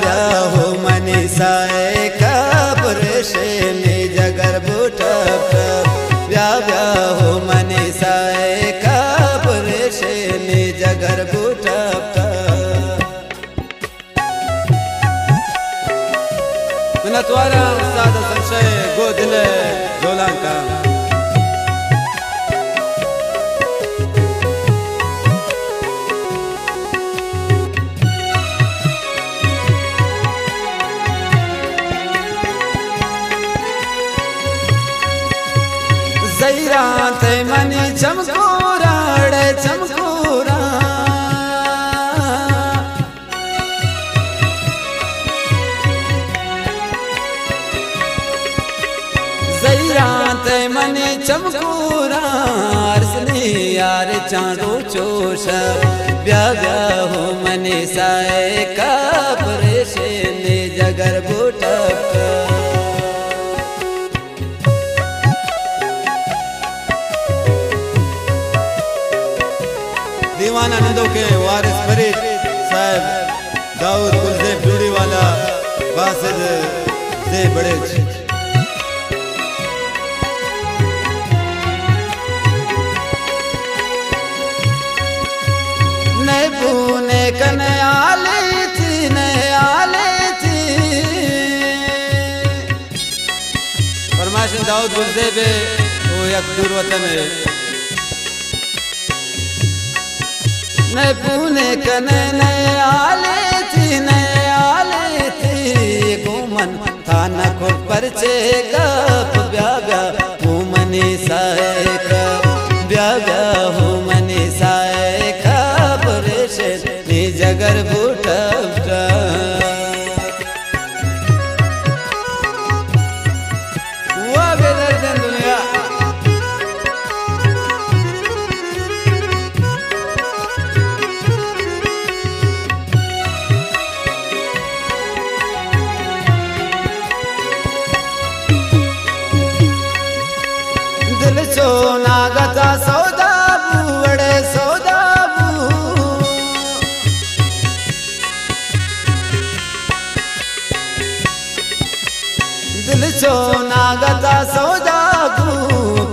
ब्या हो मनीषाए कब्रेशेनी जगर बुटप ब्या हो मनीषाए कब्रेशेनी जगर बुटप मिनतवारा सादा संशय गोदले जोलांका जैरात मनी चमकोरा रे चमकोरा जैरात मनी चमकोरा अर्सनी यार चांदो चोश ब्या हो मनीषाए कब्रेशेनी जगर बुटप दीवाना नंदों के वारिस फरीद साहब दाऊद कुलदेव डूडी वाला बासिद से बड़े नए पूने कने आले थी फरमाशन दाऊद कुलदेव वो एक दूर वतन है नए पूने कने नए आले थी घूमन थाना को परचे गप ब्या हो मनीषाए कब ब्या हो मनीषाए कब्रेशेनी जगर बुटप हुआ बेदर्द दुनिया सोना गता सौदाबू बड़े सौदाबू दिल सोना गता सौदाबू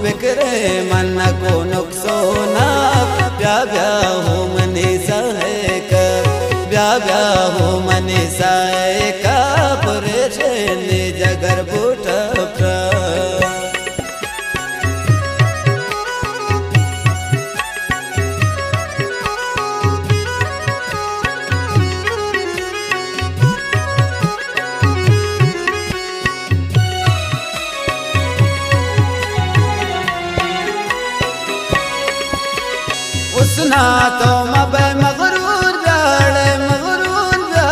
बिकरे मन को नुकसोना ब्या हो मनीषाए कब ब्या हो मनीषाए कब्रेशेनी जगर बुटप उसना तो मबे मगरूर जाड़े मगरूर जा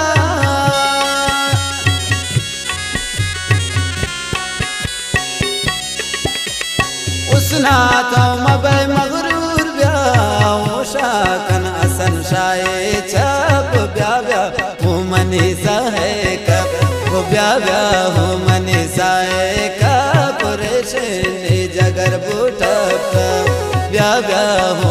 उसना तो मबे मगरूर ब्या शाकन असन शाये छप ब्या हो मनीषाए कब वो ब्या हो मनीषाए कब्रेशेनी जगर बुटप ब्या हो